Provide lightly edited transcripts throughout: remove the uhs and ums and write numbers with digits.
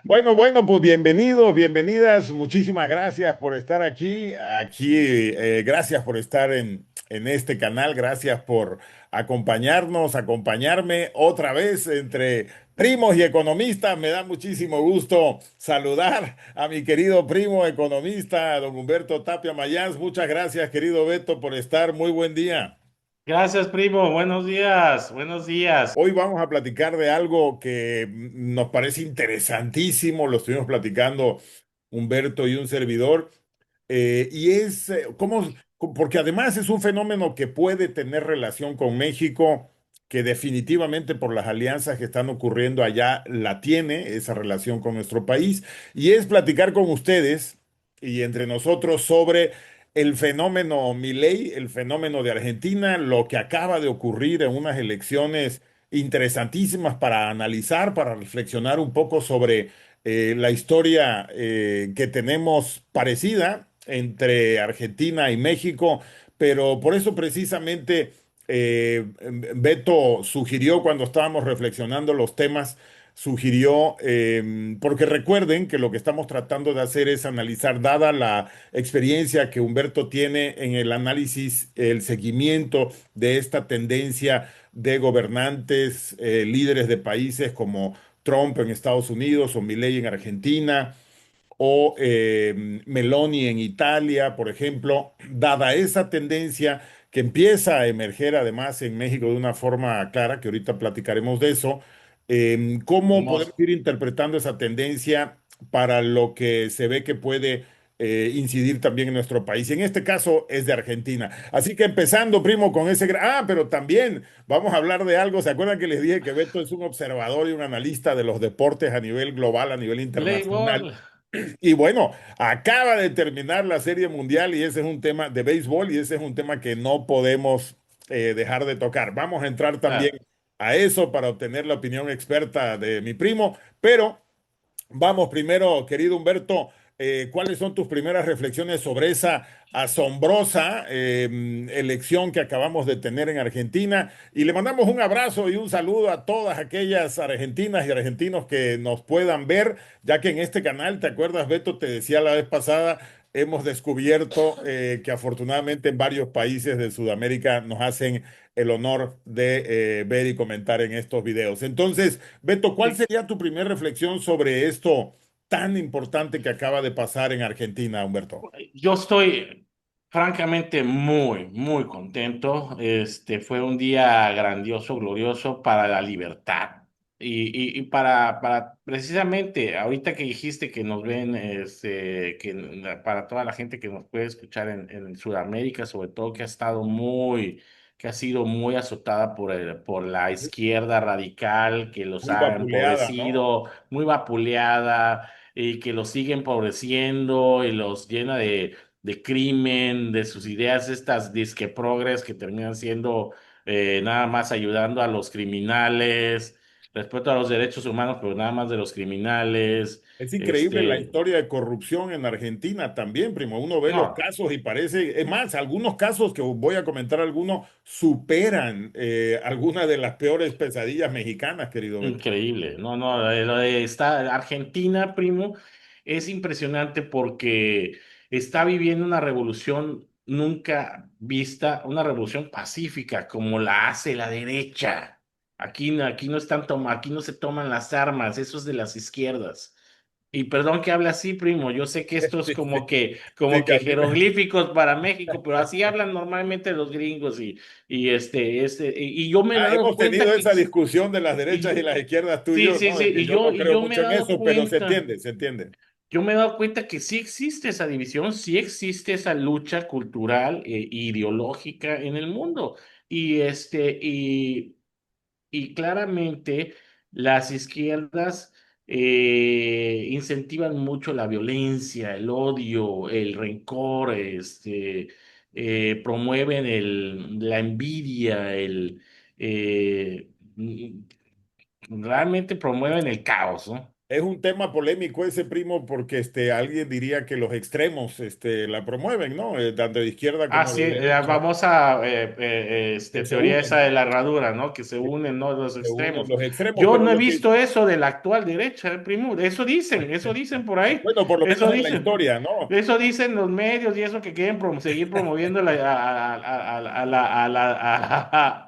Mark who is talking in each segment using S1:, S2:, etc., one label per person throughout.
S1: Bueno, pues bienvenidos, bienvenidas. Muchísimas gracias por estar gracias por estar en este canal, gracias por acompañarnos, acompañarme otra vez entre primos y economistas. Me da muchísimo gusto saludar a mi querido primo economista, don Humberto Tapia Mayans. Muchas gracias, querido Beto, por estar. Muy buen día.
S2: Gracias, primo. Buenos días. Buenos días.
S1: Hoy vamos a platicar de algo que nos parece interesantísimo, lo estuvimos platicando Humberto y un servidor, y es porque además es un fenómeno que puede tener relación con México, que definitivamente por las alianzas que están ocurriendo allá la tiene, esa relación con nuestro país, y es platicar con ustedes y entre nosotros sobre el fenómeno Milei, el fenómeno de Argentina, lo que acaba de ocurrir en unas elecciones interesantísimas para analizar, para reflexionar un poco sobre la historia que tenemos parecida entre Argentina y México, pero por eso precisamente Beto sugirió cuando estábamos reflexionando los temas, sugirió, porque recuerden que lo que estamos tratando de hacer es analizar, dada la experiencia que Humberto tiene en el análisis, el seguimiento de esta tendencia de gobernantes, líderes de países como Trump en Estados Unidos o Milei en Argentina o Meloni en Italia, por ejemplo, dada esa tendencia que empieza a emerger además en México de una forma clara, que ahorita platicaremos de eso, ¿cómo podemos
S2: Vamos.
S1: ir interpretando esa tendencia para lo que se ve que puede incidir también en nuestro país? Y en este caso es de Argentina. Así que empezando, primo, con ese... pero también vamos a hablar de algo. ¿Se acuerdan que les dije que Beto es un observador y un analista de los deportes a nivel global, a nivel internacional?
S2: Béisbol.
S1: Y bueno, acaba de terminar la Serie Mundial y ese es un tema de béisbol y ese es un tema que no podemos dejar de tocar. Vamos a entrar también
S2: Ah,
S1: a eso para obtener la opinión experta de mi primo, pero vamos primero, querido Humberto, ¿cuáles son tus primeras reflexiones sobre esa asombrosa elección que acabamos de tener en Argentina? Y le mandamos un abrazo y un saludo a todas aquellas argentinas y argentinos que nos puedan ver, ya que en este canal, ¿te acuerdas, Beto? Te decía la vez pasada, hemos descubierto que afortunadamente en varios países de Sudamérica nos hacen el honor de ver y comentar en estos videos. Entonces, Beto, ¿cuál
S2: sí.
S1: sería tu primera reflexión sobre esto tan importante que acaba de pasar en Argentina, Humberto?
S2: Yo estoy francamente muy contento. Fue un día grandioso, glorioso para la libertad. Y para precisamente, ahorita que dijiste que nos ven, para toda la gente que nos puede escuchar en Sudamérica, sobre todo que ha sido muy azotada por la izquierda radical, que los
S1: Muy
S2: ha
S1: vapuleada, ¿no?
S2: empobrecido, muy vapuleada y que los sigue empobreciendo y los llena de crimen, de sus ideas estas disque progres que terminan siendo nada más ayudando a los criminales, respeto a los derechos humanos, pero nada más de los criminales.
S1: Es increíble la
S2: Este,
S1: historia de corrupción en Argentina también, primo. Uno ve los
S2: no,
S1: casos y parece, es más, algunos casos que voy a comentar, algunos superan algunas de las peores pesadillas mexicanas, querido Beto.
S2: increíble. No, no, lo de esta Argentina, primo, es impresionante porque está viviendo una revolución nunca vista, una revolución pacífica como la hace la derecha. Aquí no aquí no se toman las armas, eso es de las izquierdas. Y perdón que hable así, primo. Yo sé que esto es
S1: Sí, sí, sí,
S2: como
S1: que
S2: que
S1: a mí me-
S2: jeroglíficos para México, pero así hablan normalmente los gringos y yo me he dado
S1: Hemos
S2: cuenta
S1: tenido
S2: que
S1: esa discusión de las derechas y
S2: y,
S1: las izquierdas tú y
S2: sí,
S1: yo,
S2: sí,
S1: ¿no?
S2: sí,
S1: De que yo no
S2: y
S1: creo
S2: yo me he
S1: mucho en
S2: dado
S1: eso, pero
S2: cuenta,
S1: se entiende.
S2: yo me he dado cuenta que sí existe esa división, sí existe esa lucha cultural e ideológica en el mundo. Y y claramente las izquierdas incentivan mucho la violencia, el odio, el rencor, promueven la envidia, eh, realmente promueven el caos, ¿no?
S1: Es un tema polémico ese, primo, porque alguien diría que los extremos la promueven, ¿no? Tanto de izquierda
S2: Ah,
S1: como
S2: sí,
S1: de
S2: la
S1: derecha,
S2: famosa
S1: que se
S2: teoría
S1: unen,
S2: esa de
S1: ¿no?
S2: la herradura, ¿no? Que se
S1: Que
S2: unen, ¿no? Los
S1: se unen
S2: extremos.
S1: los extremos,
S2: Yo
S1: pero
S2: no he
S1: lo que,
S2: visto eso de la actual derecha, primo. Eso dicen por ahí.
S1: bueno, por lo
S2: Eso
S1: menos en la
S2: dicen.
S1: historia, ¿no?
S2: Eso dicen los medios y eso que quieren seguir promoviendo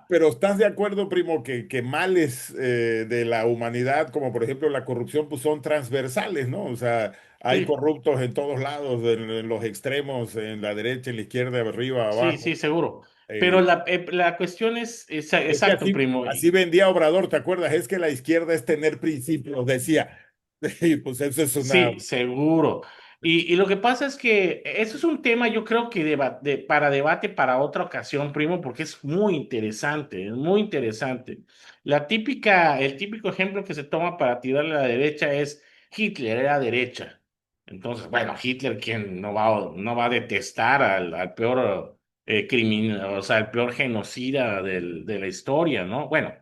S1: Pero ¿estás de acuerdo, primo, que males de la humanidad, como por ejemplo la corrupción, pues son transversales, ¿no? O sea, hay
S2: Sí,
S1: corruptos en todos lados, en los extremos, en la derecha, en la izquierda, arriba,
S2: sí,
S1: abajo.
S2: sí, seguro. Pero
S1: Eh,
S2: la cuestión es,
S1: es que
S2: exacto,
S1: así,
S2: primo.
S1: así vendía Obrador, ¿te acuerdas? Es que la izquierda es tener principios, decía. Y pues eso es una...
S2: Sí, seguro. Y lo que pasa es que eso es un tema, yo creo que para debate para otra ocasión, primo, porque es muy interesante, es muy interesante. El típico ejemplo que se toma para tirarle a la derecha es Hitler era derecha. Entonces, bueno, Hitler, ¿quién no va a detestar al peor criminal, o sea, el peor genocida de la historia, ¿no? Bueno,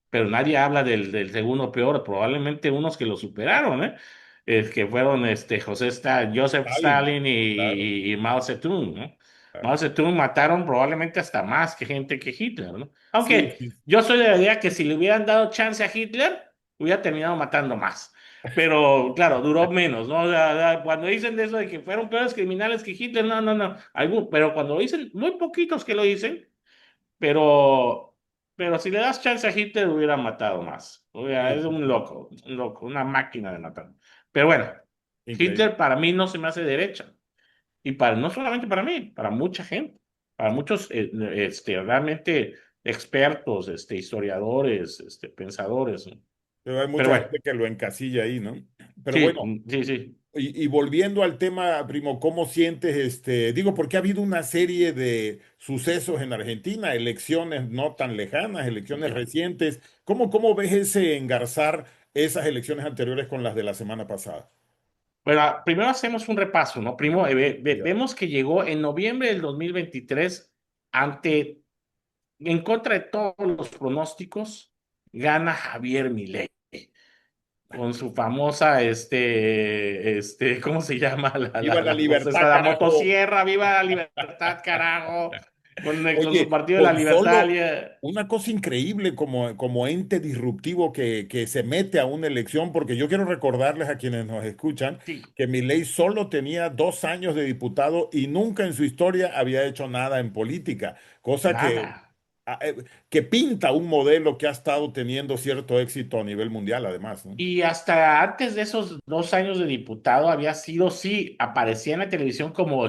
S2: pero nadie habla del segundo peor, probablemente unos que lo superaron, ¿eh? Que fueron Joseph
S1: Stalin,
S2: Stalin
S1: claro.
S2: y Mao Zedong, ¿no? Mao
S1: Claro.
S2: Zedong mataron probablemente hasta más que gente que Hitler, ¿no?
S1: Sí,
S2: Aunque
S1: sí.
S2: yo soy de la idea que si le hubieran dado chance a Hitler, hubiera terminado matando más. Pero claro, duró menos, ¿no? Cuando dicen de eso de que fueron peores criminales que Hitler, no, no, no. Pero cuando lo dicen, muy poquitos que lo dicen, pero, pero si le das chance a Hitler, hubiera matado más.
S1: Sí,
S2: Es
S1: sí, sí.
S2: un loco, una máquina de matar. Pero bueno,
S1: Increíble.
S2: Hitler para mí no se me hace derecha. Y no solamente para mí, para mucha gente, para muchos realmente expertos, historiadores, pensadores, ¿no?
S1: Pero hay
S2: Pero
S1: mucha
S2: bueno,
S1: gente que lo encasilla ahí, ¿no? Pero
S2: sí,
S1: bueno,
S2: sí, sí.
S1: y volviendo al tema, primo, ¿cómo sientes digo, porque ha habido una serie de sucesos en Argentina, elecciones no tan lejanas, elecciones
S2: Ya.
S1: recientes. ¿Cómo ves ese engarzar esas elecciones anteriores con las de la semana pasada?
S2: Bueno, primero hacemos un repaso, ¿no? Primo,
S1: Ya.
S2: vemos que llegó en noviembre del 2023 ante en contra de todos los pronósticos, gana Javier Milei con su famosa, ¿cómo se llama?
S1: Viva la
S2: La cosa
S1: libertad,
S2: esta, la
S1: carajo.
S2: motosierra, viva la libertad, carajo, con su
S1: Oye,
S2: partido de la
S1: con
S2: libertad.
S1: solo una cosa increíble como ente disruptivo que se mete a una elección, porque yo quiero recordarles a quienes nos escuchan
S2: Sí,
S1: que Milei solo tenía 2 años de diputado y nunca en su historia había hecho nada en política, cosa
S2: nada.
S1: a- eh, que pinta un modelo que ha estado teniendo cierto éxito a nivel mundial, además, ¿no?
S2: Y hasta antes de esos 2 años de diputado había sido, sí, aparecía en la televisión como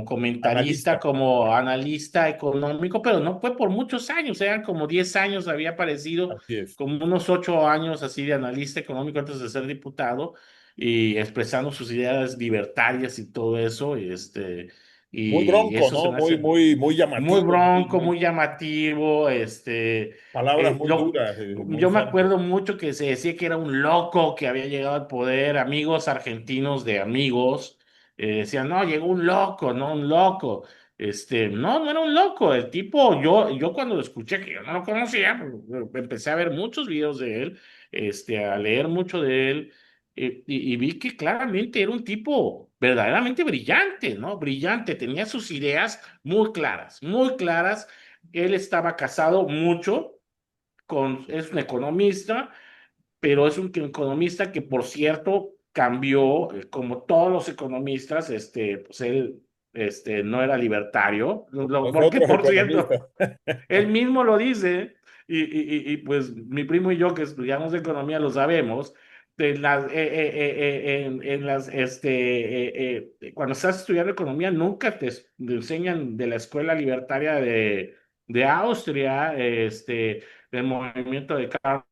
S2: comentarista,
S1: Analista.
S2: como analista económico, pero no fue por muchos años, eran como 10 años, había aparecido
S1: Así es.
S2: como unos 8 años así de analista económico antes de ser diputado y expresando sus ideas libertarias y todo eso,
S1: Muy
S2: y
S1: bronco,
S2: eso se
S1: ¿no?
S2: me
S1: Muy,
S2: hace
S1: muy, muy
S2: muy
S1: llamativo,
S2: bronco, muy llamativo,
S1: palabras muy
S2: lo,
S1: duras, muy
S2: yo me
S1: fuertes.
S2: acuerdo mucho que se decía que era un loco que había llegado al poder, amigos argentinos de amigos, decían, no, llegó un loco, no, un loco. No, no era un loco, el tipo, yo cuando lo escuché, que yo no lo conocía, empecé a ver muchos videos de él, a leer mucho de él, y vi que claramente era un tipo verdaderamente brillante, ¿no? Brillante, tenía sus ideas muy claras. Él estaba casado mucho es un economista, pero es un economista que, por cierto, cambió, como todos los economistas, pues él, no era libertario,
S1: Los
S2: porque,
S1: otros
S2: por cierto,
S1: economistas.
S2: él mismo lo dice, pues mi primo y yo que estudiamos economía lo sabemos. Cuando estás estudiando economía, nunca te enseñan de la escuela libertaria de Austria, del movimiento de Karl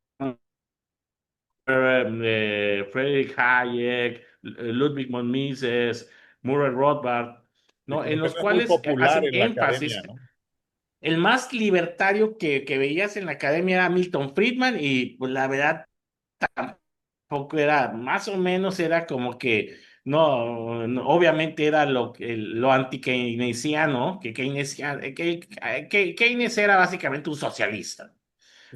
S2: Friedrich Hayek, Ludwig von Mises, Murray Rothbard,
S1: Y
S2: ¿no?
S1: como
S2: En
S1: que
S2: los
S1: no es muy
S2: cuales
S1: popular
S2: hacen
S1: en la academia,
S2: énfasis.
S1: ¿no?
S2: El más libertario que veías en la academia era Milton Friedman y pues la verdad tampoco era, más o menos era como que, obviamente era lo anti-keynesiano, que Keynes era básicamente un socialista.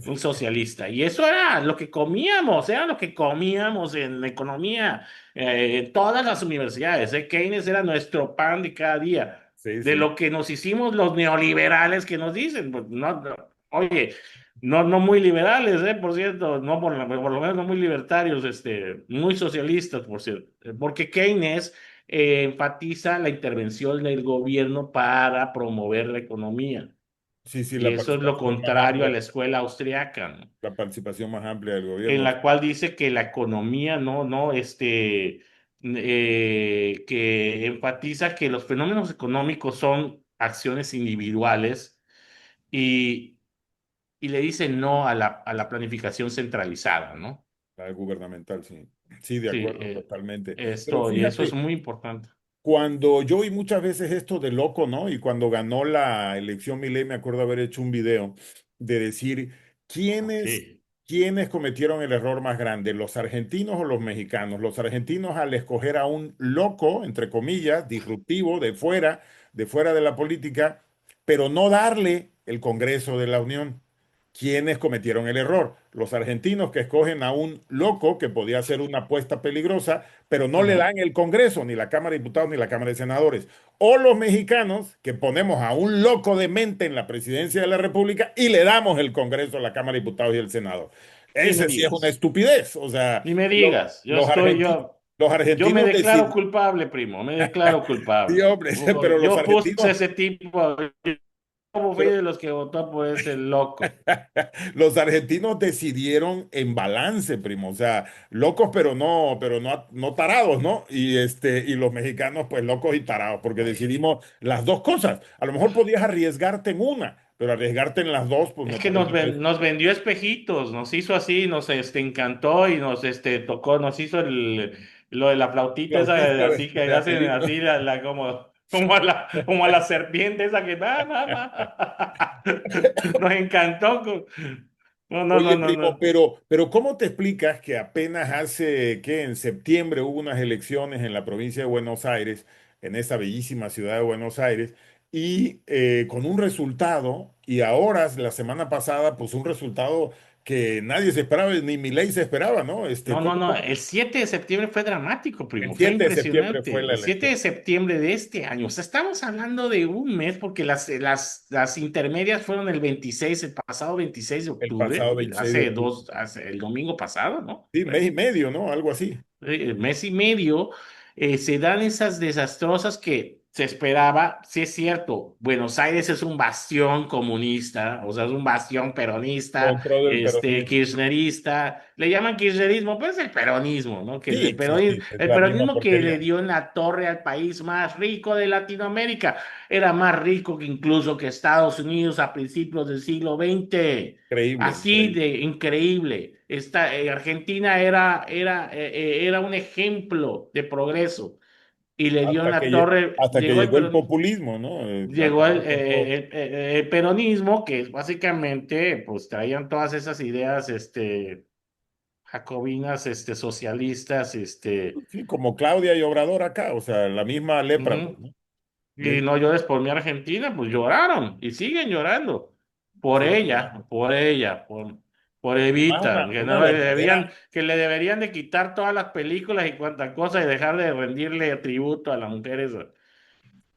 S2: un socialista. Y eso era lo que comíamos en la economía, en todas las universidades. Keynes era nuestro pan de cada día,
S1: Sí,
S2: de
S1: sí.
S2: lo que nos hicimos los neoliberales que nos dicen. Pues, oye, no muy liberales, por cierto, no por lo menos no muy libertarios, muy socialistas, por cierto, porque Keynes enfatiza la intervención del gobierno para promover la economía.
S1: Sí, sí,
S2: Y eso es lo contrario a la escuela austriaca, ¿no?
S1: la participación más amplia del
S2: En
S1: gobierno.
S2: la cual dice que la economía que enfatiza que los fenómenos económicos son acciones individuales y, y le dice no a la planificación centralizada, ¿no?
S1: La gubernamental, sí. Sí, de
S2: Sí,
S1: acuerdo, totalmente. Pero
S2: y eso es
S1: fíjate,
S2: muy importante.
S1: cuando yo oí muchas veces esto de loco, ¿no? Y cuando ganó la elección Milei, me acuerdo haber hecho un video de decir, ¿quiénes,
S2: Sí.
S1: quiénes cometieron el error más grande, los argentinos o los mexicanos? Los argentinos al escoger a un loco, entre comillas, disruptivo, de fuera de la política, pero no darle el Congreso de la Unión. ¿Quiénes cometieron el error? Los argentinos que escogen a un loco que podía hacer una apuesta peligrosa pero no le
S2: Ujú.
S1: dan el Congreso, ni la Cámara de Diputados, ni la Cámara de Senadores. O los mexicanos, que ponemos a un loco de mente en la presidencia de la República y le damos el Congreso, la Cámara de Diputados y el Senado.
S2: Ni me
S1: Ese sí es una
S2: digas,
S1: estupidez. O sea,
S2: ni me digas,
S1: los
S2: yo me
S1: argentinos
S2: declaro
S1: deciden,
S2: culpable, primo, me declaro
S1: sí,
S2: culpable.
S1: hombre, pero los
S2: Yo puse
S1: argentinos,
S2: ese tipo, yo fui
S1: pero
S2: de los que votó por ese loco.
S1: los argentinos decidieron en balance, primo, o sea, locos no tarados, ¿no? Y los mexicanos pues locos y tarados, porque decidimos las dos cosas. A lo mejor podías arriesgarte en una, pero arriesgarte en las dos, pues
S2: Es
S1: me
S2: que
S1: parece que
S2: nos vendió espejitos, nos hizo así, nos encantó y nos tocó, nos hizo lo de la flautita esa,
S1: flautista
S2: así que
S1: de
S2: hacen
S1: arbolito.
S2: así como a la serpiente esa que va. Nos encantó.
S1: Oye, primo,
S2: No.
S1: pero ¿cómo te explicas que apenas hace, que en septiembre hubo unas elecciones en la provincia de Buenos Aires, en esa bellísima ciudad de Buenos Aires, y con un resultado, y ahora, la semana pasada, pues un resultado que nadie se esperaba, ni Milei se esperaba, ¿no?
S2: No, el 7 de septiembre fue dramático,
S1: El
S2: primo, fue
S1: 7 de septiembre fue
S2: impresionante.
S1: la
S2: El 7 de
S1: elección,
S2: septiembre de este año, o sea, estamos hablando de un mes porque las intermedias fueron el 26, el pasado 26 de
S1: el
S2: octubre,
S1: pasado 26 de octubre.
S2: el domingo pasado, ¿no?
S1: Sí, mes y medio, ¿no? Algo así.
S2: Mes y medio, se dan esas desastrosas que se esperaba. Sí es cierto, Buenos Aires es un bastión comunista, o sea, es un bastión peronista,
S1: Control del peronismo.
S2: kirchnerista, le llaman kirchnerismo, pero es el peronismo, ¿no? Que es
S1: Sí, sí, sí, es
S2: el
S1: la misma
S2: peronismo que le
S1: porquería.
S2: dio en la torre al país más rico de Latinoamérica. Era más rico que incluso que Estados Unidos a principios del siglo XX.
S1: Increíble,
S2: Así
S1: increíble.
S2: de increíble. Argentina era un ejemplo de progreso y le dio en
S1: Hasta
S2: la
S1: que,
S2: torre,
S1: hasta que llegó el populismo, ¿no?
S2: llegó
S1: Acabó con todo.
S2: el peronismo, que es básicamente, pues traían todas esas ideas, jacobinas, socialistas,
S1: Sí, como Claudia y Obrador acá, o sea, la misma lepra, pues,
S2: ujú.
S1: ¿no?
S2: Y
S1: Misma-
S2: no llores por mi Argentina, pues lloraron y siguen llorando
S1: sí, hombre.
S2: por
S1: Además,
S2: Evita, que
S1: una
S2: no
S1: verdadera,
S2: que le deberían de quitar todas las películas y cuanta cosa y dejar de rendirle tributo a las mujeres.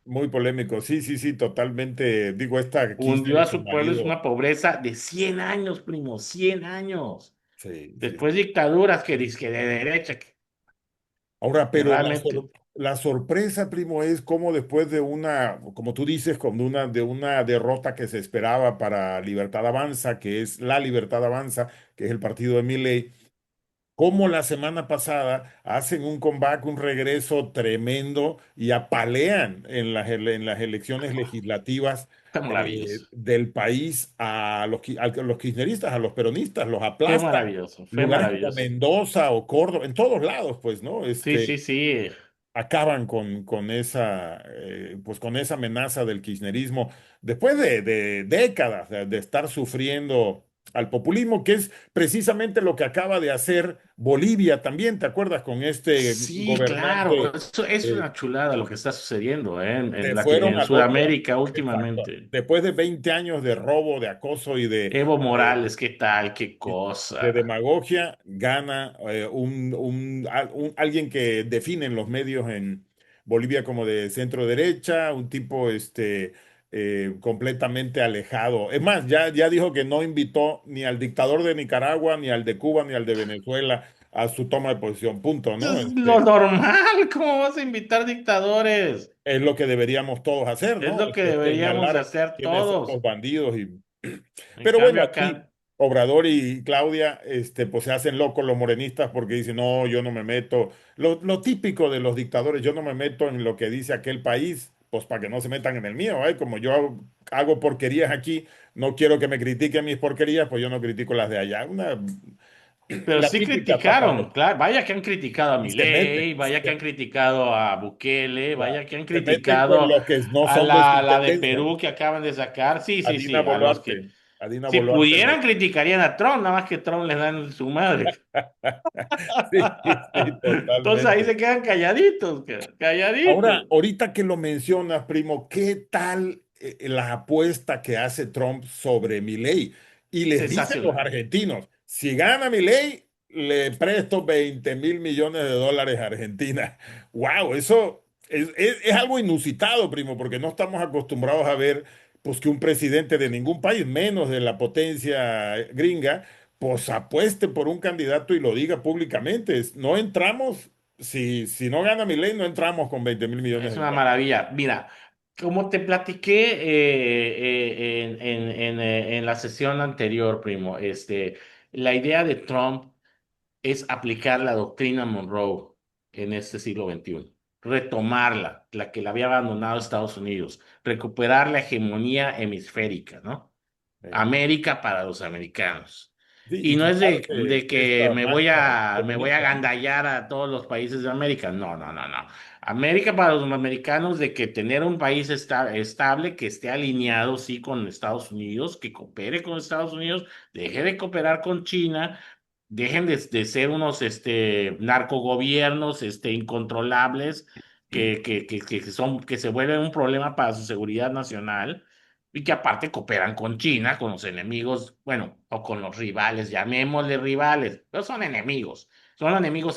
S1: muy polémico. Sí, sí, sí, totalmente. Digo, esta Kirchner
S2: Hundió
S1: y
S2: a
S1: su
S2: su pueblo, es
S1: marido.
S2: una pobreza de 100 años, primo, 100 años.
S1: Sí, sí.
S2: Después dictaduras que dizque de derecha,
S1: Ahora,
S2: que
S1: pero
S2: realmente,
S1: la sorpresa, primo, es como después de una, como tú dices, como de una derrota que se esperaba para Libertad Avanza, que es la Libertad Avanza, que es el partido de Milei, como la semana pasada hacen un comeback, un regreso tremendo y apalean en las elecciones legislativas
S2: fue maravilloso,
S1: del país a los kirchneristas, a los peronistas, los
S2: fue
S1: aplastan.
S2: maravilloso, fue
S1: Lugares como
S2: maravilloso.
S1: Mendoza o Córdoba, en todos lados, pues, ¿no?
S2: Sí.
S1: Acaban pues con esa amenaza del kirchnerismo después de décadas de estar sufriendo. al populismo, que es precisamente lo que acaba de hacer Bolivia también, ¿te acuerdas? Con este
S2: Sí, claro,
S1: gobernante.
S2: eso es
S1: eh,
S2: una chulada lo que está sucediendo,
S1: Se fueron
S2: En
S1: al otro,
S2: Sudamérica
S1: exacto.
S2: últimamente.
S1: Después de 20 años de robo, de acoso y
S2: Evo
S1: de,
S2: Morales, ¿qué tal? ¿Qué
S1: de
S2: cosa?
S1: demagogia, gana alguien que definen los medios en Bolivia como de centro derecha, un tipo completamente alejado. Es más, ya dijo que no invitó ni al dictador de Nicaragua, ni al de Cuba, ni al de Venezuela a su toma de posición. Punto, ¿no?
S2: Es lo normal, ¿cómo vas a invitar dictadores?
S1: Es lo que deberíamos todos hacer,
S2: Es
S1: ¿no?
S2: lo que deberíamos de
S1: Señalar
S2: hacer
S1: quiénes son
S2: todos.
S1: los bandidos.
S2: En
S1: Pero bueno,
S2: cambio
S1: aquí
S2: acá,
S1: Obrador y Claudia, pues se hacen locos los morenistas porque dicen, no, yo no me meto. Lo típico de los dictadores, yo no me meto en lo que dice aquel país, pues para que no se metan en el mío, ¿eh? Como yo hago porquerías aquí, no quiero que me critiquen mis porquerías, pues yo no critico las de allá.
S2: pero
S1: La
S2: sí
S1: típica
S2: criticaron,
S1: pataleta.
S2: claro, vaya que han criticado a
S1: Y se meten.
S2: Milei, vaya que han criticado a Bukele, vaya que han
S1: Se meten con
S2: criticado
S1: los que no
S2: a
S1: son de su
S2: la de
S1: tendencia,
S2: Perú
S1: ¿no?
S2: que acaban de sacar. Sí,
S1: A
S2: sí,
S1: Dina
S2: sí, a los que
S1: Boluarte. A Dina
S2: si
S1: Boluarte
S2: pudieran criticarían a Trump, nada más que Trump les dan su madre.
S1: Sí, sí,
S2: Entonces ahí
S1: totalmente.
S2: se quedan calladitos,
S1: Ahora,
S2: calladitos.
S1: ahorita que lo mencionas, primo, ¿qué tal la apuesta que hace Trump sobre Milei? Y les dice a los
S2: Sensacional.
S1: argentinos, si gana Milei, le presto 20.000 millones de dólares a Argentina. Wow, eso es algo inusitado, primo, porque no estamos acostumbrados a ver pues, que un presidente de ningún país, menos de la potencia gringa, pues apueste por un candidato y lo diga públicamente. No entramos si no gana mi ley, no entramos con 20.000 millones
S2: Es
S1: de
S2: una
S1: dólares.
S2: maravilla. Mira, como te platiqué en la sesión anterior, primo, la idea de Trump es aplicar la doctrina Monroe en este siglo XXI, retomarla, la que la había abandonado Estados Unidos, recuperar la hegemonía hemisférica, ¿no?
S1: Sí.
S2: América para los americanos.
S1: Sí,
S2: Y
S1: y
S2: no es
S1: quitarse
S2: de que
S1: esta mancha
S2: me voy a
S1: comunista, ¿no?
S2: gandallar a todos los países de América. No, no, no, no. América para los americanos de que tener un país estable, que esté alineado, sí, con Estados Unidos, que coopere con Estados Unidos, deje de cooperar con China, dejen de ser unos narcogobiernos incontrolables que se vuelven un problema para su seguridad nacional y que aparte cooperan con China, con los enemigos, bueno, o con los rivales, llamémosle rivales, pero son enemigos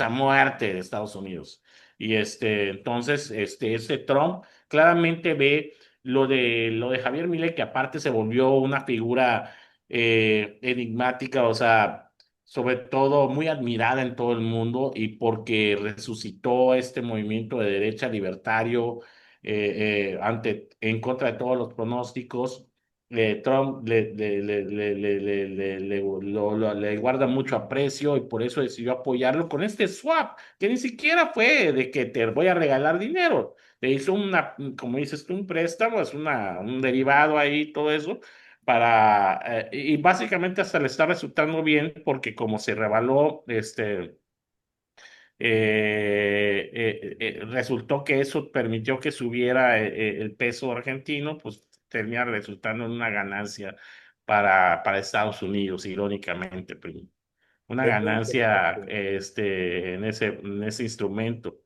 S2: a muerte de Estados Unidos. Y entonces, este Trump claramente ve lo de Javier Milei, que aparte se volvió una figura enigmática, o sea, sobre todo muy admirada en todo el mundo y porque resucitó este movimiento de derecha libertario en contra de todos los pronósticos. Trump le guarda mucho aprecio y por eso decidió apoyarlo con este swap, que ni siquiera fue de que te voy a regalar dinero. Le hizo como dices tú, un préstamo, es un derivado ahí, todo eso, y básicamente hasta le está resultando bien porque como se revaló resultó que eso permitió que subiera el peso argentino, pues termina resultando en una ganancia para Estados Unidos, irónicamente, primo. Una
S1: Es muy
S2: ganancia
S1: interesante.
S2: en ese instrumento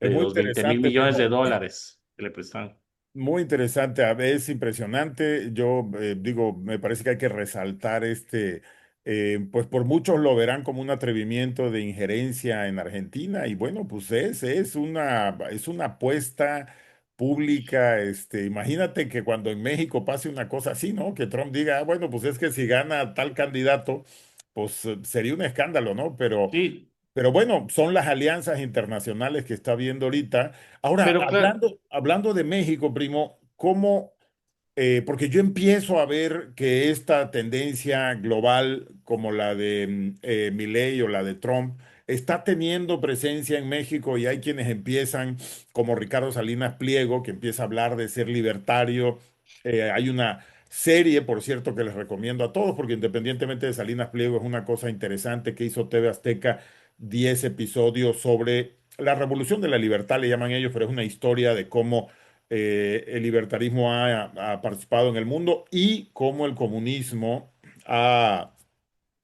S1: Es
S2: de
S1: muy
S2: los 20.000 millones de
S1: interesante,
S2: dólares que le prestan.
S1: muy interesante, a veces impresionante. Yo digo, me parece que hay que resaltar pues por muchos lo verán como un atrevimiento de injerencia en Argentina y bueno, pues es una apuesta pública. Imagínate que cuando en México pase una cosa así, ¿no? Que Trump diga, "Ah, bueno, pues es que si gana tal candidato, pues sería un escándalo, ¿no?
S2: Sí,
S1: Pero bueno, son las alianzas internacionales que está viendo ahorita. Ahora,
S2: pero claro,
S1: hablando de México, primo, porque yo empiezo a ver que esta tendencia global, como la de Milei o la de Trump, está teniendo presencia en México y hay quienes empiezan, como Ricardo Salinas Pliego, que empieza a hablar de ser libertario. Hay una serie, por cierto, que les recomiendo a todos, porque independientemente de Salinas Pliego, es una cosa interesante que hizo TV Azteca, 10 episodios sobre la revolución de la libertad, le llaman ellos, pero es una historia de cómo el libertarismo ha participado en el mundo y cómo el comunismo ha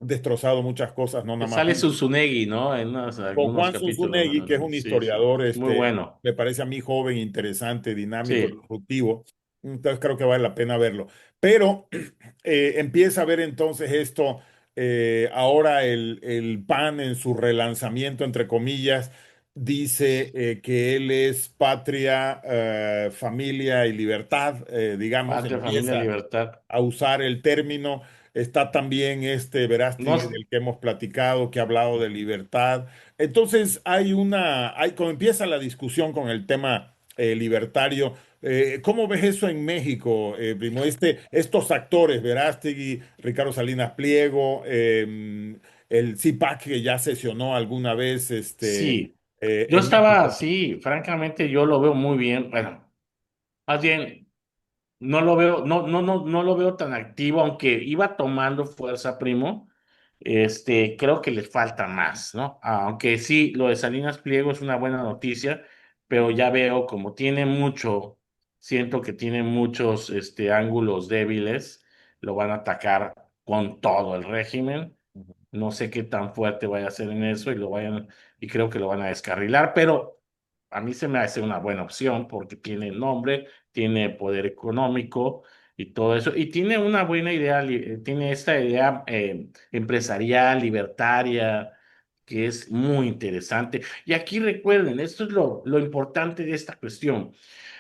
S1: destrozado muchas cosas, no nada más
S2: Sale Zunzunegui, ¿no? En
S1: con
S2: algunos
S1: Juan
S2: capítulos.
S1: Zunzunegui, que es un
S2: Sí, sí.
S1: historiador,
S2: Muy bueno.
S1: me parece a mí joven, interesante, dinámico,
S2: Sí.
S1: disruptivo. Entonces creo que vale la pena verlo. Pero empieza a ver entonces esto, ahora el PAN en su relanzamiento, entre comillas, dice que él es patria, familia y libertad, digamos,
S2: Patria, familia,
S1: empieza
S2: libertad.
S1: a usar el término. Está también este
S2: No,
S1: Verástegui del que hemos platicado, que ha hablado de libertad. Entonces cuando empieza la discusión con el tema libertario, ¿cómo ves eso en México, primo? Estos actores, Verástegui, Ricardo Salinas Pliego, el CIPAC que ya sesionó alguna vez
S2: sí. Yo
S1: en
S2: estaba,
S1: México.
S2: sí, francamente, yo lo veo muy bien. Bueno, más bien. No lo veo, no lo veo tan activo, aunque iba tomando fuerza, primo. Creo que le falta más, ¿no? Aunque sí, lo de Salinas Pliego es una buena noticia, pero ya veo como tiene mucho, siento que tiene muchos, ángulos débiles, lo van a atacar con todo el régimen. No sé qué tan fuerte vaya a ser en eso y creo que lo van a descarrilar, pero a mí se me hace una buena opción porque tiene nombre, tiene poder económico y todo eso, y tiene una buena idea, tiene esta idea empresarial, libertaria, que es muy interesante. Y aquí recuerden, esto es lo importante de esta cuestión.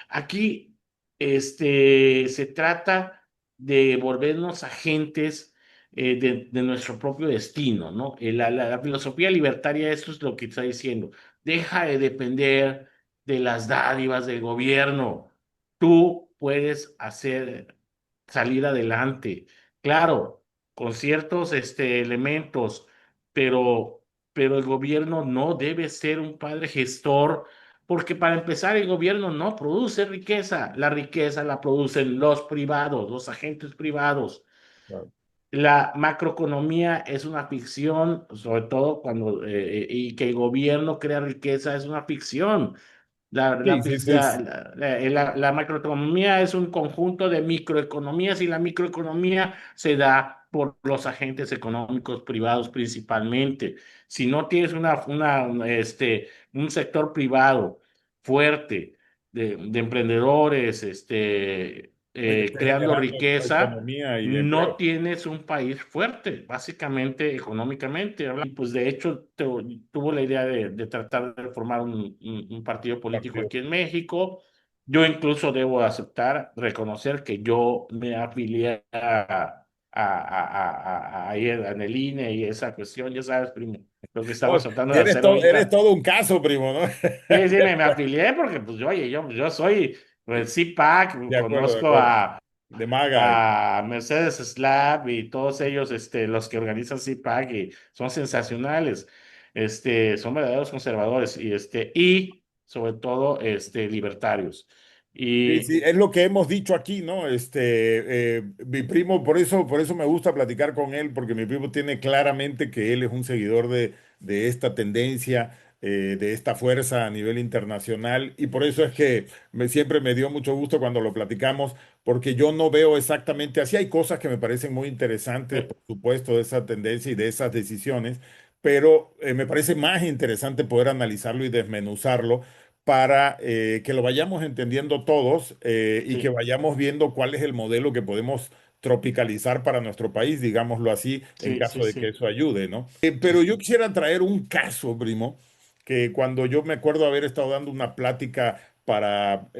S2: Aquí, se trata de volvernos agentes de nuestro propio destino, ¿no? La filosofía libertaria, eso es lo que está diciendo. Deja de depender de las dádivas del gobierno. Tú puedes salir adelante. Claro, con ciertos, elementos, pero, pero el gobierno no debe ser un padre gestor porque para empezar, el gobierno no produce riqueza, la riqueza la producen los privados, los agentes privados. La macroeconomía es una ficción, sobre todo y que el gobierno crea riqueza es una ficción.
S1: Sí, sí, sí,
S2: La macroeconomía es un conjunto de microeconomías y la microeconomía se da por los agentes económicos privados principalmente. Si no tienes un sector privado fuerte de emprendedores,
S1: que esté
S2: creando
S1: generando
S2: riqueza,
S1: economía y
S2: no
S1: empleo.
S2: tienes un país fuerte, básicamente económicamente. Y pues de hecho tuvo la idea de tratar de formar un partido político
S1: Partido.
S2: aquí en México. Yo incluso debo aceptar, reconocer que yo me afilié ahí en el INE y esa cuestión, ya sabes, primo, lo que
S1: Oh,
S2: estamos tratando de hacer
S1: eres
S2: ahorita.
S1: todo un caso, primo, ¿no?
S2: Sí, sí, me afilié porque, pues, oye, yo soy pues, CPAC,
S1: De acuerdo, de
S2: conozco
S1: acuerdo. De Maga.
S2: a Mercedes Slab y todos ellos, los que organizan CPAC y son sensacionales, son verdaderos conservadores y sobre todo, libertarios.
S1: Sí, sí,
S2: Y
S1: es lo que hemos dicho aquí, ¿no? Mi primo, por eso me gusta platicar con él, porque mi primo tiene claramente que él es un seguidor de esta tendencia, de esta fuerza a nivel internacional, y por eso es que siempre me dio mucho gusto cuando lo platicamos, porque yo no veo exactamente así. Hay cosas que me parecen muy interesantes,
S2: eh,
S1: por supuesto, de esa tendencia y de esas decisiones, pero me parece más interesante poder analizarlo y desmenuzarlo para que lo vayamos entendiendo todos y que
S2: sí,
S1: vayamos viendo cuál es el modelo que podemos tropicalizar para nuestro país, digámoslo así, en
S2: sí, sí,
S1: caso de que
S2: sí,
S1: eso ayude, ¿no? Pero
S2: sí,
S1: yo quisiera traer un caso, primo, que cuando yo me acuerdo haber estado dando una plática para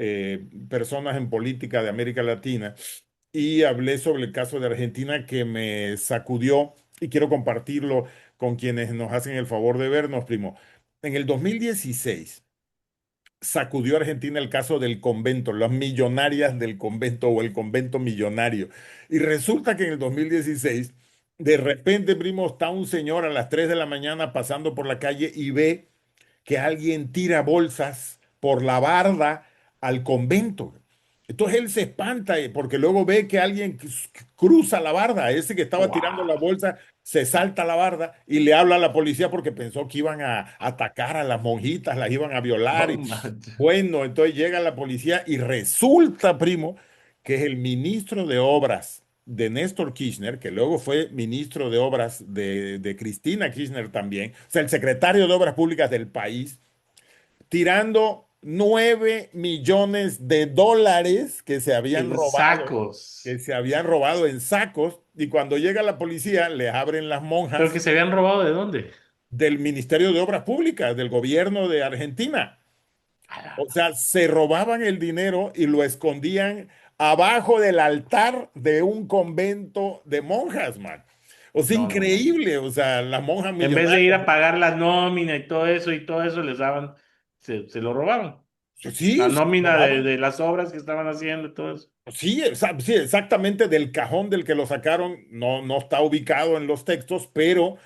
S1: personas en política de América Latina y hablé sobre el caso de Argentina que me sacudió y quiero compartirlo con quienes nos hacen el favor de vernos, primo. En el 2016 sacudió a Argentina el caso del convento, las millonarias del convento o el convento millonario. Y resulta que en el 2016, de repente, primo, está un señor a las 3 de la mañana pasando por la calle y ve que alguien tira bolsas por la barda al convento. Entonces él se espanta porque luego ve que alguien cruza la barda. Ese que estaba tirando la
S2: wow.
S1: bolsa se salta la barda y le habla a la policía porque pensó que iban a atacar a las monjitas, las iban a violar.
S2: No
S1: Y,
S2: manches.
S1: bueno, entonces llega la policía y resulta, primo, que es el ministro de Obras de Néstor Kirchner, que luego fue ministro de Obras de Cristina Kirchner también, o sea, el secretario de Obras Públicas del país, tirando 9 millones de dólares
S2: En sacos.
S1: que se habían robado en sacos, y cuando llega la policía, le abren las
S2: ¿Pero
S1: monjas
S2: que se habían robado de dónde?
S1: del Ministerio de Obras Públicas, del gobierno de Argentina.
S2: A la
S1: O sea,
S2: madre.
S1: se robaban el dinero y lo escondían abajo del altar de un convento de monjas, man. O sea,
S2: No, no, no, no.
S1: increíble. O sea, las monjas
S2: En vez de ir
S1: millonarias.
S2: a pagar la nómina y todo eso les daban, se lo robaban. La
S1: Sí, se
S2: nómina
S1: robaban.
S2: de las obras que estaban haciendo y todo eso.
S1: Sí, sí, exactamente del cajón del que lo sacaron, no, no está ubicado en los textos, pero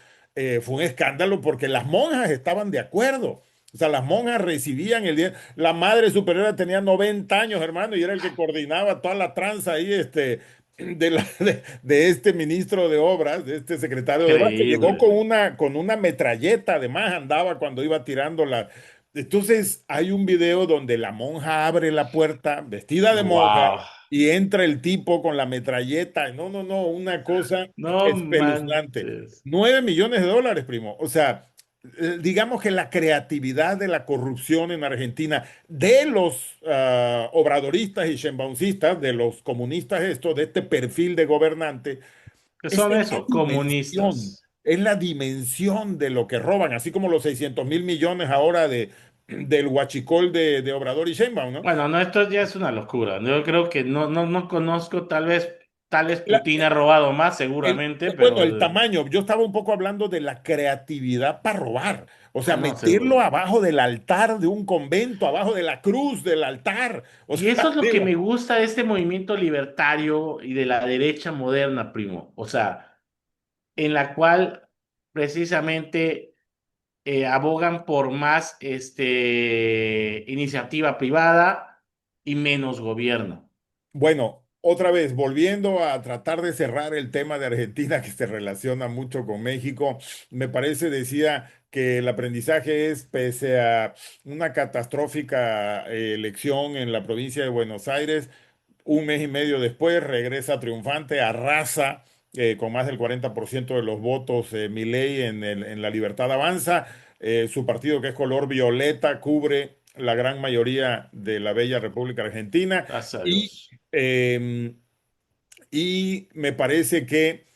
S1: fue un escándalo porque las monjas estaban de acuerdo. O sea, las monjas recibían el dinero. La madre superiora tenía 90 años, hermano, y era el que coordinaba toda la tranza ahí, de este ministro de Obras, de este secretario de Obras, que llegó
S2: Increíble.
S1: con una metralleta, además andaba cuando iba tirando la. Entonces, hay un video donde la monja abre la puerta vestida de monja
S2: Wow.
S1: y entra el tipo con la metralleta. No, no, no, una cosa
S2: No
S1: espeluznante.
S2: manches.
S1: 9 millones de dólares, primo. O sea, digamos que la creatividad de la corrupción en Argentina, de los obradoristas y sheinbaumcistas, de los comunistas, esto, de este perfil de gobernante,
S2: ¿Qué
S1: es
S2: son
S1: la
S2: eso?
S1: dimensión.
S2: Comunistas.
S1: Es la dimensión de lo que roban, así como los 600.000 millones ahora del huachicol de Obrador y Sheinbaum, ¿no?
S2: Bueno, no, esto ya es una locura. Yo creo que no conozco, tal vez
S1: La-
S2: Putin ha robado más, seguramente,
S1: bueno,
S2: pero
S1: el tamaño, yo estaba un poco hablando de la creatividad para robar, o sea,
S2: no,
S1: meterlo
S2: seguro.
S1: abajo del altar de un convento, abajo de la cruz del altar, o
S2: Y
S1: sea,
S2: eso es lo que
S1: digo,
S2: me gusta de este movimiento libertario y de la derecha moderna, primo. O sea, en la cual precisamente abogan por más iniciativa privada y menos gobierno.
S1: bueno, otra vez, volviendo a tratar de cerrar el tema de Argentina que se relaciona mucho con México, me parece, decía que el aprendizaje es, pese a una catastrófica elección en la provincia de Buenos Aires, un mes y medio después regresa triunfante, arrasa con más del 40% de los votos Milei en La Libertad Avanza. Su partido, que es color violeta, cubre la gran mayoría de la bella República Argentina.
S2: Gracias a
S1: Y,
S2: Dios.
S1: eh, y me parece que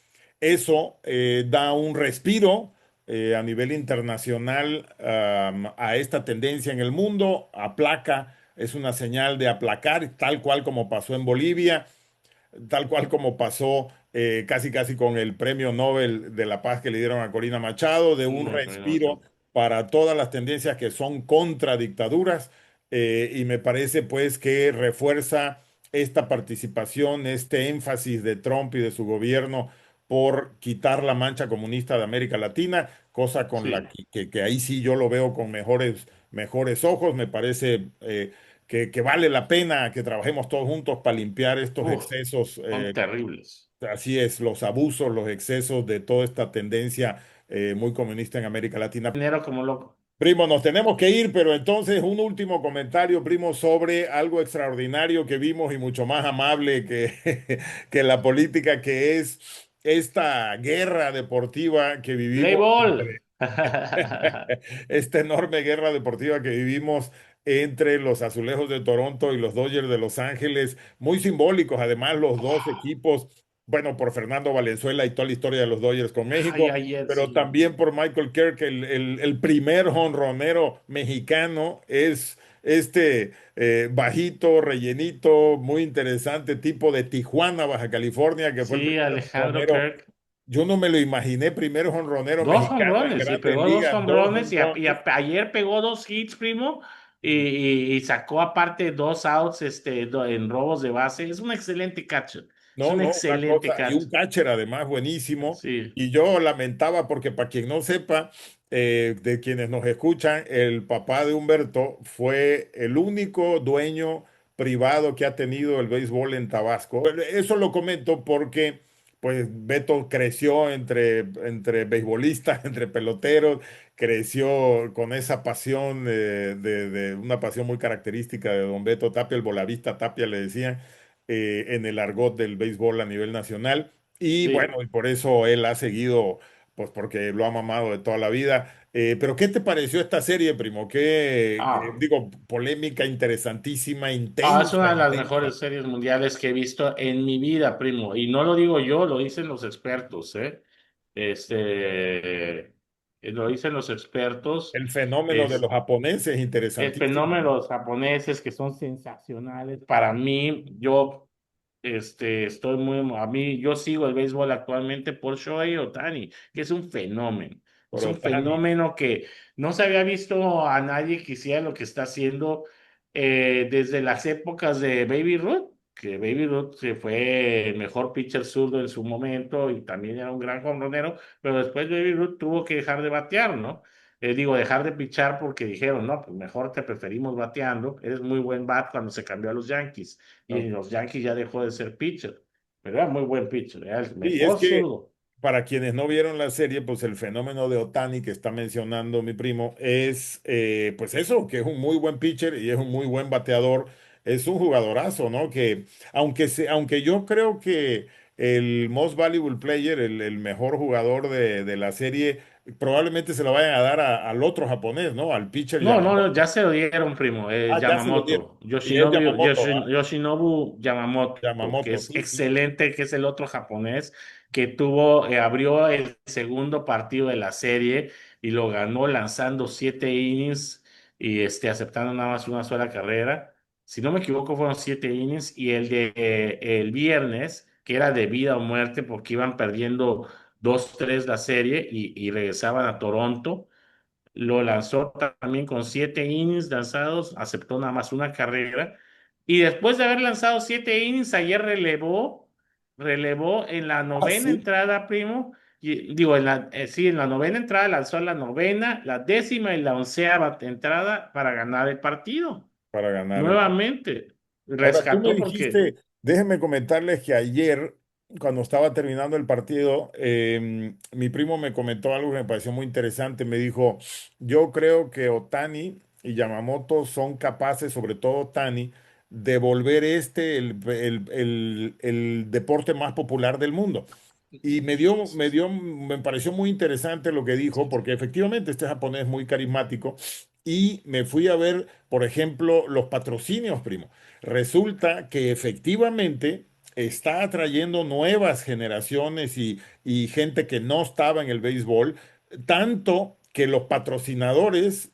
S1: eso da un respiro a nivel internacional a esta tendencia en el mundo, aplaca, es una señal de aplacar, tal cual como pasó en Bolivia, tal cual como pasó casi casi con el premio Nobel de la Paz que le dieron a Corina Machado, de un
S2: No,
S1: respiro para todas las tendencias que son contra dictaduras, y me parece pues que refuerza esta participación, este énfasis de Trump y de su gobierno por quitar la mancha comunista de América Latina, cosa con la
S2: sí.
S1: que ahí sí yo lo veo con mejores ojos. Me parece que vale la pena que trabajemos todos juntos para limpiar estos
S2: Uf,
S1: excesos.
S2: son terribles.
S1: Así es, los abusos, los excesos de toda esta tendencia muy comunista en América Latina.
S2: Dinero como loco.
S1: Primo, nos tenemos que ir, pero entonces un último comentario, primo, sobre algo extraordinario que vimos y mucho más amable que la política, que es esta guerra deportiva que
S2: Play
S1: vivimos
S2: ball.
S1: entre esta enorme guerra deportiva que vivimos entre los Azulejos de Toronto y los Dodgers de Los Ángeles, muy simbólicos, además los dos equipos, bueno, por Fernando Valenzuela y toda la historia de los Dodgers con
S2: Ay,
S1: México,
S2: ayer
S1: pero
S2: sí.
S1: también por Michael Kirk, el primer jonronero mexicano es este bajito, rellenito, muy interesante, tipo de Tijuana, Baja California, que fue el
S2: Sí,
S1: primer
S2: Alejandro
S1: jonronero.
S2: Kirk.
S1: Yo no me lo imaginé, primer jonronero
S2: Dos
S1: mexicano en
S2: hombrones, y
S1: Grandes
S2: pegó dos
S1: Ligas, dos
S2: hombrones
S1: jonrones.
S2: ayer pegó dos hits, primo, y sacó aparte dos outs en robos de base. Es un excelente catcher. Es
S1: No,
S2: un
S1: no, una
S2: excelente
S1: cosa, y un
S2: catcher.
S1: catcher además buenísimo.
S2: Sí,
S1: Y yo lamentaba porque para quien no sepa, de quienes nos escuchan, el papá de Humberto fue el único dueño privado que ha tenido el béisbol en Tabasco. Bueno, eso lo comento porque pues Beto creció entre beisbolistas, entre peloteros, creció con esa pasión de una pasión muy característica de don Beto Tapia, el volavista Tapia le decían. en el argot del béisbol a nivel nacional. Y bueno,
S2: Sí.
S1: y por eso él ha seguido, pues porque lo ha mamado de toda la vida. Pero ¿qué te pareció esta serie, primo?
S2: Ah,
S1: Digo, polémica, interesantísima,
S2: es
S1: intensa,
S2: una de las
S1: intensa.
S2: mejores series mundiales que he visto en mi vida, primo. Y no lo digo yo, lo dicen los expertos, ¿eh? Lo dicen los expertos.
S1: El fenómeno de los japoneses,
S2: El
S1: interesantísimo,
S2: fenómeno de
S1: ¿no?
S2: los japoneses que son sensacionales. Para mí, estoy yo sigo el béisbol actualmente por Shohei Ohtani, que es un fenómeno. Es
S1: Por
S2: un
S1: Otani.
S2: fenómeno que no se había visto a nadie que hiciera lo que está haciendo desde las épocas de Baby Ruth, que Baby Ruth se fue el mejor pitcher zurdo en su momento y también era un gran jonronero, pero después Baby Ruth tuvo que dejar de batear, ¿no? Dejar de pichar porque dijeron, no, pues mejor te preferimos bateando, eres muy buen bat cuando se cambió a los Yankees y
S1: ¿No?
S2: en los Yankees ya dejó de ser pitcher, pero era muy buen pitcher, era el
S1: Sí, es
S2: mejor
S1: que
S2: zurdo.
S1: para quienes no vieron la serie, pues el fenómeno de Otani que está mencionando mi primo es, pues eso, que es un muy buen pitcher y es un muy buen bateador, es un jugadorazo, ¿no? Que aunque yo creo que el most valuable player, el mejor jugador de la serie, probablemente se lo vayan a dar al otro japonés, ¿no? Al pitcher
S2: No, no, no,
S1: Yamamoto.
S2: ya se lo dieron, primo,
S1: Ah, ya se lo dieron.
S2: Yamamoto,
S1: Y es Yamamoto, ¿ah?
S2: Yoshinobu Yamamoto, que
S1: Yamamoto,
S2: es
S1: sí, sí.
S2: excelente, que es el otro japonés que abrió el segundo partido de la serie y lo ganó lanzando 7 innings y aceptando nada más una sola carrera. Si no me equivoco, fueron 7 innings y el viernes, que era de vida o muerte porque iban perdiendo 2-3 la serie y regresaban a Toronto. Lo lanzó también con 7 innings lanzados, aceptó nada más una carrera. Y después de haber lanzado 7 innings, ayer relevó en la
S1: Ah,
S2: novena
S1: sí,
S2: entrada, primo. Digo, sí, en la novena entrada lanzó la novena, la décima y la onceava entrada para ganar el partido.
S1: para ganar el partido.
S2: Nuevamente,
S1: Ahora, tú me
S2: rescató porque,
S1: dijiste, déjenme comentarles que ayer, cuando estaba terminando el partido, mi primo me comentó algo que me pareció muy interesante. Me dijo, yo creo que Otani y Yamamoto son capaces, sobre todo Otani, de volver el deporte más popular del mundo. Y me pareció muy interesante lo que dijo, porque efectivamente este japonés es muy carismático. Y me fui a ver, por ejemplo, los patrocinios, primo. Resulta que efectivamente está atrayendo nuevas generaciones y gente que no estaba en el béisbol, tanto que los patrocinadores,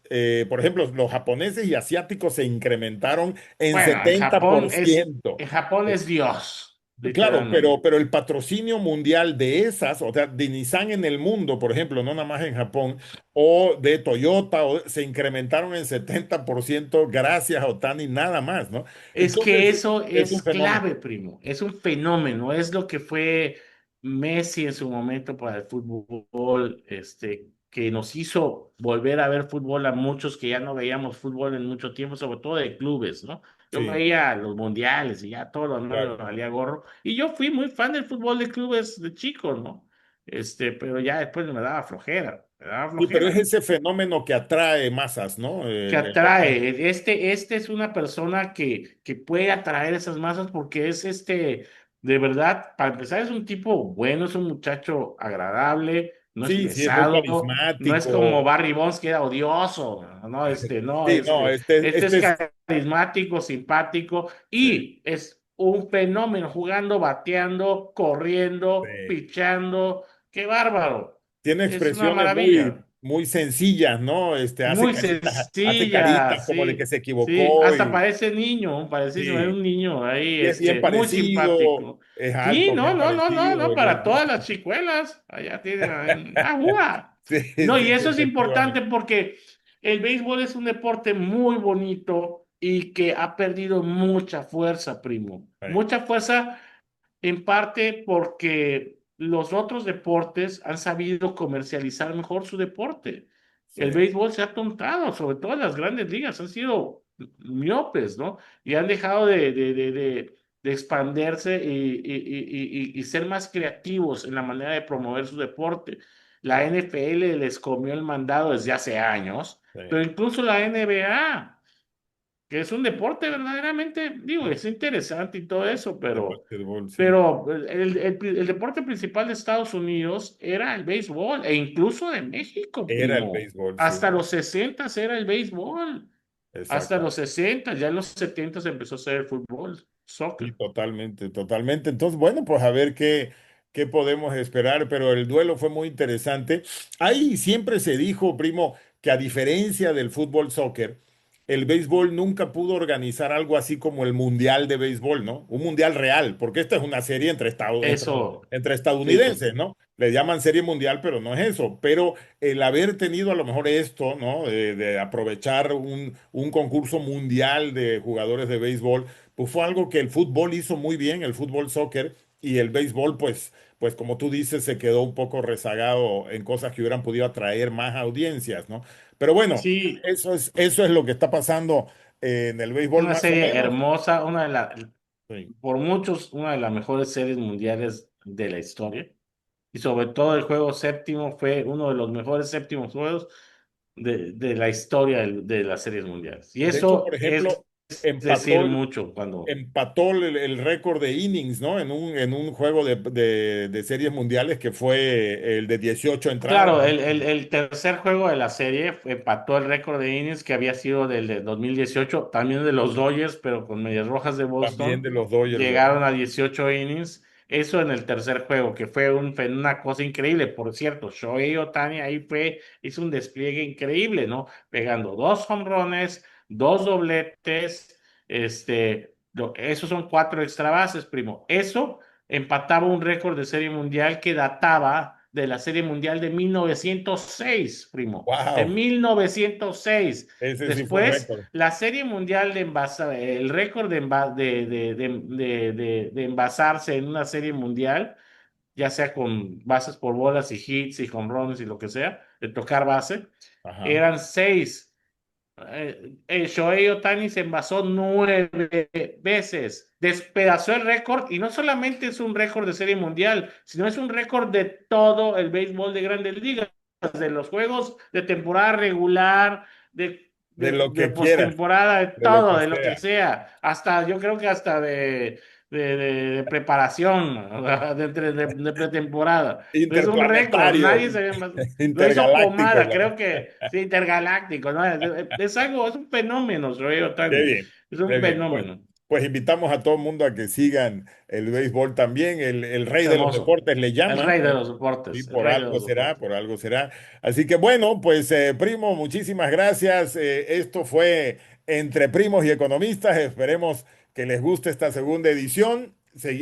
S1: por ejemplo, los japoneses y asiáticos se incrementaron en
S2: bueno,
S1: 70%.
S2: En Japón es Dios,
S1: Claro,
S2: literalmente.
S1: pero el patrocinio mundial de esas, o sea, de Nissan en el mundo, por ejemplo, no nada más en Japón, o de Toyota, se incrementaron en 70% gracias a Otani, nada más, ¿no?
S2: Es que
S1: Entonces,
S2: eso
S1: es un
S2: es
S1: fenómeno.
S2: clave, primo. Es un fenómeno. Es lo que fue Messi en su momento para el fútbol, que nos hizo volver a ver fútbol a muchos que ya no veíamos fútbol en mucho tiempo, sobre todo de clubes, ¿no? Yo
S1: Sí,
S2: veía los mundiales y ya todo lo demás me
S1: claro.
S2: valía gorro. Y yo fui muy fan del fútbol de clubes de chico, ¿no? Pero ya después me daba flojera, me daba
S1: Sí, pero es
S2: flojera
S1: ese fenómeno que atrae masas, ¿no?
S2: que
S1: El Otani.
S2: atrae. Este es una persona que puede atraer esas masas porque es de verdad, para empezar, es un tipo bueno, es un muchacho agradable, no es
S1: Sí, sí, es muy
S2: pesado, no es como
S1: carismático.
S2: Barry Bonds que era odioso, no, no,
S1: Sí, no,
S2: este es
S1: este es,
S2: carismático, simpático
S1: sí,
S2: y es un fenómeno jugando, bateando, corriendo,
S1: sí.
S2: pichando, qué bárbaro.
S1: Tiene
S2: Es una
S1: expresiones
S2: maravilla.
S1: muy sencillas, ¿no?
S2: Muy
S1: hace
S2: sencilla,
S1: caritas como de que
S2: sí,
S1: se
S2: sí,
S1: equivocó
S2: hasa parece niño, parece ser
S1: sí,
S2: un niño ahí,
S1: y es bien
S2: muy
S1: parecido,
S2: simpático.
S1: es
S2: Sí,
S1: alto,
S2: no,
S1: bien
S2: no, no, no,
S1: parecido,
S2: no,
S1: es bien
S2: para todas
S1: guapo.
S2: las chicuelas, allá tienen, ¡ajúa!
S1: Sí,
S2: No,
S1: sí,
S2: y
S1: sí,
S2: eso es importante
S1: efectivamente.
S2: porque el béisbol es un deporte muy bonito y que ha perdido mucha fuerza, primo,
S1: Sí,
S2: mucha fuerza en parte porque los otros deportes han sabido comercializar mejor su deporte.
S1: sí,
S2: El béisbol se ha tontado, sobre todo en las grandes ligas, han sido miopes, ¿no? Y han dejado de expandirse y ser más creativos en la manera de promover su deporte. La NFL les comió el mandado desde hace años,
S1: sí,
S2: pero incluso la NBA. que es un deporte verdaderamente, digo, es interesante y todo eso,
S1: De básquetbol, sí.
S2: pero el deporte principal de Estados Unidos era el béisbol, e incluso de México,
S1: Era el
S2: primo.
S1: béisbol, sí.
S2: Hasta los 60 era el béisbol. Hasta los
S1: Exactamente.
S2: 60, ya en los 70 empezó a ser el fútbol,
S1: Sí,
S2: soccer.
S1: totalmente, totalmente. Entonces, bueno, pues a ver qué podemos esperar, pero el duelo fue muy interesante. Ahí siempre se dijo, primo, que a diferencia del fútbol soccer, el béisbol nunca pudo organizar algo así como el Mundial de Béisbol, ¿no? Un mundial real, porque esta es una serie
S2: Eso,
S1: entre
S2: sí, sí,
S1: estadounidenses, ¿no? Le llaman serie mundial, pero no es eso. Pero el haber tenido a lo mejor esto, ¿no? De aprovechar un concurso mundial de jugadores de béisbol pues fue algo que el fútbol hizo muy bien, el fútbol soccer, y el béisbol, pues como tú dices, se quedó un poco rezagado en cosas que hubieran podido atraer más audiencias, ¿no? Pero bueno,
S2: sí,
S1: eso es lo que está pasando en el béisbol
S2: una
S1: más o
S2: serie
S1: menos.
S2: hermosa, una de las,
S1: Sí.
S2: por muchos, una de las mejores series mundiales de la historia. Y sobre todo el juego séptimo fue uno de los mejores séptimos juegos de la historia de las series mundiales. Y
S1: De hecho, por
S2: eso
S1: ejemplo,
S2: es
S1: empató,
S2: decir mucho cuando...
S1: empató el récord de innings, ¿no? En un juego de series mundiales que fue el de 18 entradas.
S2: Claro, el tercer juego de la serie empató el récord de innings que había sido del de 2018, también de los Dodgers, pero con Medias Rojas de
S1: También
S2: Boston.
S1: de los Dodgers, ¿verdad?
S2: Llegaron a 18 innings. Eso en el tercer juego, que fue una cosa increíble. Por cierto, Shohei Ohtani ahí hizo un despliegue increíble, ¿no? Pegando dos jonrones, dos dobletes, esos son cuatro extra bases, primo. Eso empataba un récord de serie mundial que databa de la serie mundial de 1906, primo, de
S1: ¡Wow!
S2: 1906.
S1: Ese sí fue un
S2: Después,
S1: récord.
S2: la serie mundial el récord de envasarse en una serie mundial, ya sea con bases por bolas y hits y home runs y lo que sea, de tocar base,
S1: Ajá.
S2: eran seis. Shohei Ohtani se envasó 9 veces, despedazó el récord y no solamente es un récord de serie mundial, sino es un récord de todo el béisbol de Grandes Ligas, de los juegos de temporada regular,
S1: De lo
S2: de
S1: que quieras,
S2: postemporada, de
S1: de lo
S2: todo,
S1: que
S2: de lo que
S1: sea.
S2: sea, hasta yo creo que hasta de preparación, de pretemporada. Es un récord,
S1: Interplanetario,
S2: nadie se ve más. Lo hizo
S1: intergaláctico.
S2: Pomada, creo que sí, intergaláctico, ¿no? Es algo, es un fenómeno, Shohei
S1: Qué
S2: Ohtani.
S1: bien,
S2: Es un
S1: qué bien.
S2: fenómeno.
S1: Pues invitamos a todo el mundo a que sigan el béisbol también. El rey de los
S2: Hermoso.
S1: deportes le
S2: El
S1: llaman.
S2: rey de los
S1: Sí,
S2: deportes, el
S1: por
S2: rey de
S1: algo
S2: los
S1: será,
S2: deportes.
S1: por algo será. Así que bueno, pues primo, muchísimas gracias. Esto fue Entre Primos y Economistas. Esperemos que les guste esta segunda edición.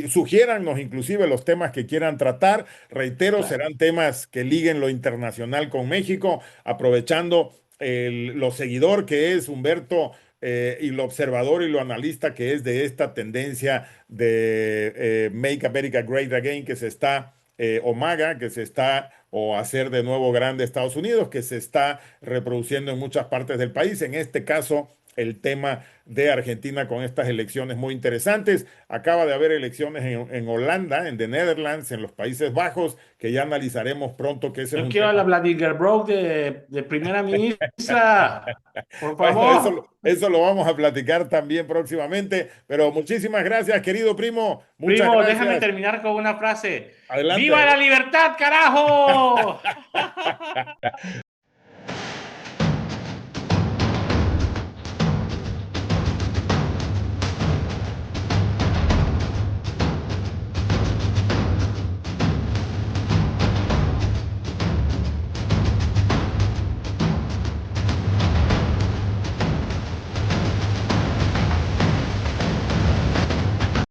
S1: Sugiérannos inclusive los temas que quieran tratar. Reitero,
S2: Claro.
S1: serán temas que liguen lo internacional con México, aprovechando lo seguidor que es Humberto y lo observador y lo analista que es de esta tendencia de Make America Great Again que se está o MAGA, que se está, o hacer de nuevo grande Estados Unidos, que se está reproduciendo en muchas partes del país. En este caso, el tema de Argentina con estas elecciones muy interesantes. Acaba de haber elecciones en Holanda, en The Netherlands, en los Países Bajos, que ya analizaremos pronto, que ese es
S2: Yo
S1: un
S2: quiero a
S1: tema.
S2: la Vladimir Brock de primera ministra. Por
S1: Bueno,
S2: favor.
S1: eso lo vamos a platicar también próximamente, pero muchísimas gracias, querido primo. Muchas
S2: Primo, déjame
S1: gracias.
S2: terminar con una frase.
S1: Adelante,
S2: ¡Viva la
S1: adelante.
S2: libertad, carajo!